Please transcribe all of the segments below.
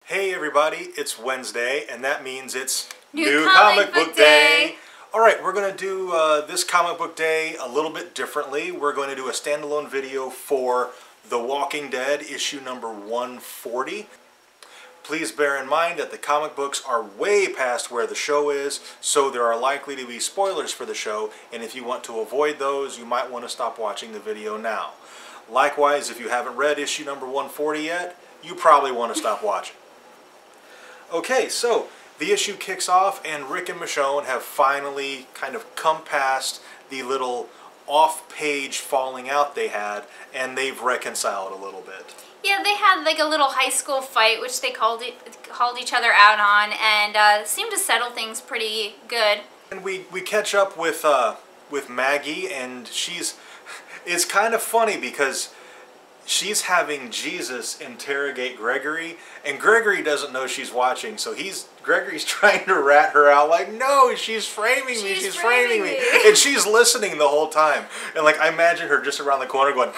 Hey everybody, it's Wednesday, and that means it's New Comic Book Day. Alright, we're going to do this comic book day a little bit differently. We're going to do a standalone video for The Walking Dead, issue number 140. Please bear in mind that the comic books are way past where the show is, so there are likely to be spoilers for the show, and if you want to avoid those, you might want to stop watching the video now. Likewise, if you haven't read issue number 140 yet, you probably want to stop watching. Okay, so the issue kicks off and Rick and Michonne have finally kind of come past the little off-page falling out they had, and they've reconciled a little bit. Yeah, they had like a little high school fight, which they called each other out on, and seemed to settle things pretty good. And we catch up with Maggie, and it's kind of funny because she's having Jesus interrogate Gregory, and Gregory doesn't know she's watching, so Gregory's trying to rat her out like, no, she's framing me, she's framing me. And she's listening the whole time. And like, I imagine her just around the corner going,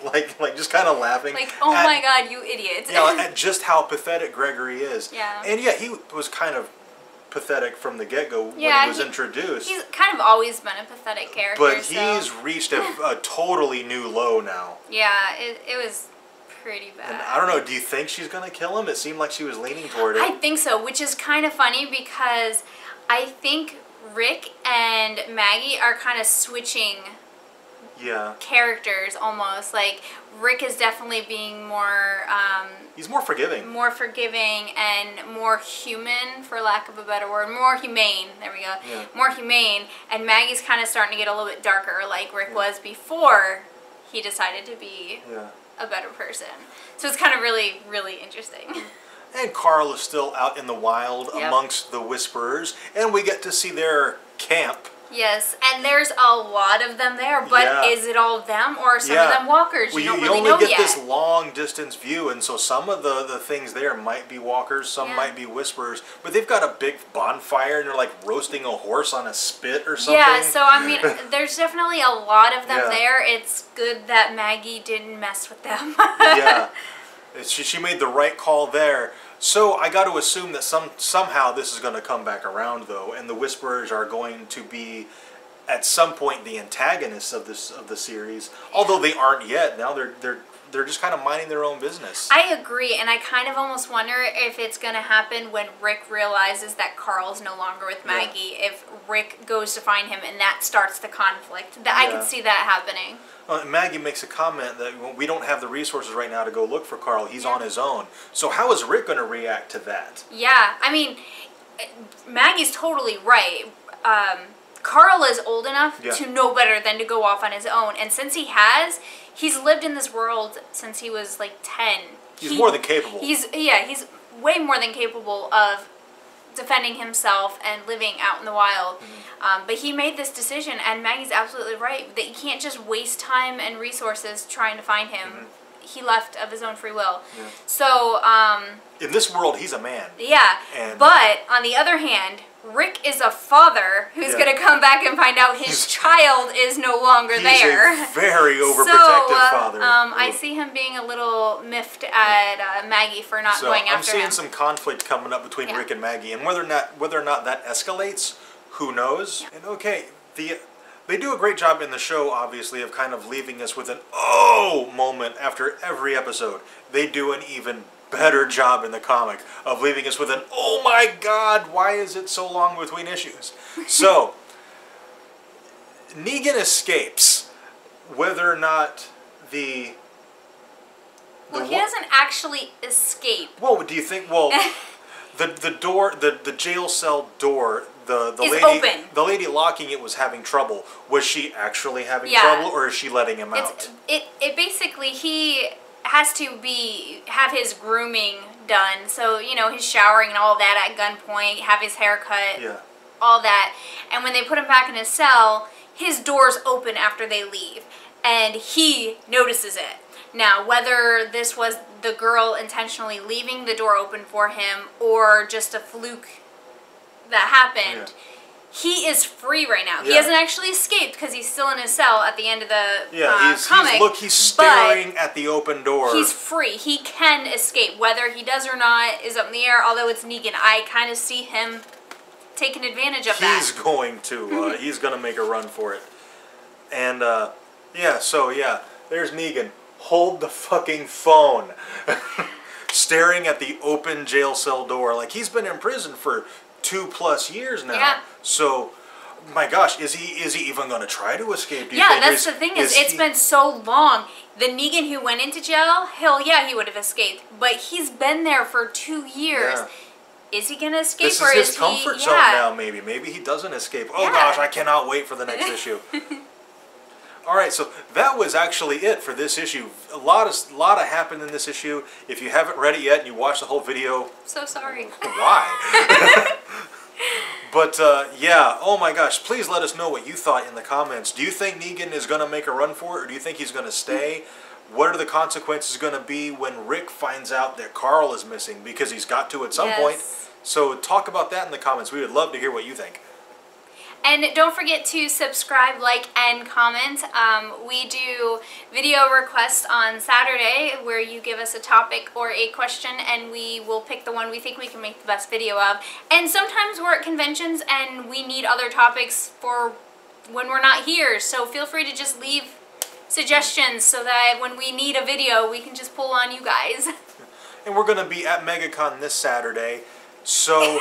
like just kind of laughing. Like, oh my God, you idiot. Yeah, at just how pathetic Gregory is. Yeah. And yeah, he was kind of pathetic from the get-go when he was introduced. He's kind of always been a pathetic character. But he's reached a totally new low now. Yeah, it was pretty bad. And I don't know, do you think she's going to kill him? It seemed like she was leaning toward it. I think so, which is kind of funny because I think Rick and Maggie are kind of switching characters almost. Like, Rick is definitely being more he's more forgiving. More forgiving and more human, for lack of a better word. More humane. There we go. Yeah. More humane. And Maggie's kind of starting to get a little bit darker, like Rick was before he decided to be a better person. So it's kind of really, really interesting. And Carl is still out in the wild amongst the Whisperers, and we get to see their camp. Yes, and there's a lot of them there, but is it all them or some of them walkers? Well, you don't you really only know get yet. this long distance view, and so some of the things there might be walkers, some might be Whisperers, but they've got a big bonfire and they're like roasting a horse on a spit or something. Yeah, so I mean, there's definitely a lot of them there. It's good that Maggie didn't mess with them. Yeah, she made the right call there. So I got to assume that somehow this is going to come back around, though, and the Whisperers are going to be at some point the antagonists of the series. Although they aren't yet. Now they're just kind of minding their own business. I agree, and I kind of almost wonder if it's going to happen when Rick realizes that Carl's no longer with Maggie. If Rick goes to find him, and that starts the conflict. I could see that happening. Maggie makes a comment that we don't have the resources right now to go look for Carl. He's on his own. So how is Rick going to react to that? Yeah, I mean, Maggie's totally right. Carl is old enough to know better than to go off on his own. And since he's lived in this world since he was like 10. He's more than capable. He's way more than capable of defending himself and living out in the wild. But he made this decision, and Maggie's absolutely right, that you can't just waste time and resources trying to find him. He left of his own free will. So, in this world, he's a man. Yeah, but on the other hand, Rick is a father who's going to come back and find out his child is no longer there. He's a very overprotective father. I see him being a little miffed at Maggie for not going after him. I'm seeing some conflict coming up between Rick and Maggie, and whether or not that escalates, who knows? And okay, they do a great job in the show, obviously, of kind of leaving us with an oh moment after every episode. They do an even better job in the comic of leaving us with an oh my God, why is it so long between issues? So, Negan escapes, whether or not he doesn't actually escape. Well, do you think, the door, the jail cell door, the lady locking it was having trouble. Was she actually having trouble, or is she letting him out? It basically, he has to have his grooming done. So, you know, his showering and all that at gunpoint, have his hair cut, all that. And when they put him back in his cell, his door's open after they leave. And he notices it. Now, whether this was the girl intentionally leaving the door open for him or just a fluke that happened, he is free right now. Yeah. He hasn't actually escaped because he's still in his cell at the end of the comic. He's staring at the open door. He's free. He can escape. Whether he does or not is up in the air, although it's Negan. I kind of see him taking advantage of that. He's going to. He's going to make a run for it. And, there's Negan. Hold the fucking phone. Staring at the open jail cell door. Like, he's been in prison for 2+ years now. Yeah. So, my gosh, is he even going to try to escape? Do you yeah, think that's the thing it's been so long. The Negan who went into jail, he would have escaped. But he's been there for 2 years. Yeah. Is he going to escape? This is his comfort zone now, maybe. Maybe he doesn't escape. Oh, gosh, I cannot wait for the next issue. All right, so that was actually it for this issue. A lot happened in this issue. If you haven't read it yet and you watched the whole video... So sorry. Why? But, oh my gosh, please let us know what you thought in the comments. Do you think Negan is going to make a run for it, or do you think he's going to stay? What are the consequences going to be when Rick finds out that Carl is missing? Because he's got to at some point. So talk about that in the comments. We would love to hear what you think. And don't forget to subscribe, like, and comment. We do video requests on Saturday where you give us a topic or a question and we will pick the one we think we can make the best video of. And sometimes we're at conventions and we need other topics for when we're not here. So feel free to just leave suggestions so that when we need a video, we can just pull on you guys. And we're going to be at MegaCon this Saturday. So...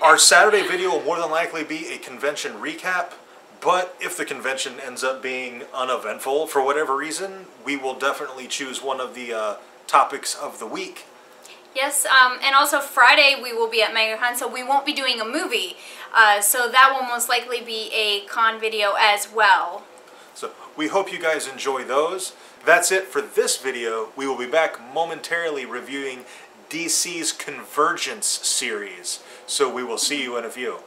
Our Saturday video will more than likely be a convention recap, but if the convention ends up being uneventful for whatever reason, we will definitely choose one of the topics of the week. Yes, and also Friday we will be at MegaCon, so we won't be doing a movie, so that will most likely be a con video as well. So we hope you guys enjoy those. That's it for this video. We will be back momentarily reviewing DC's Convergence series. So we will see you in a few.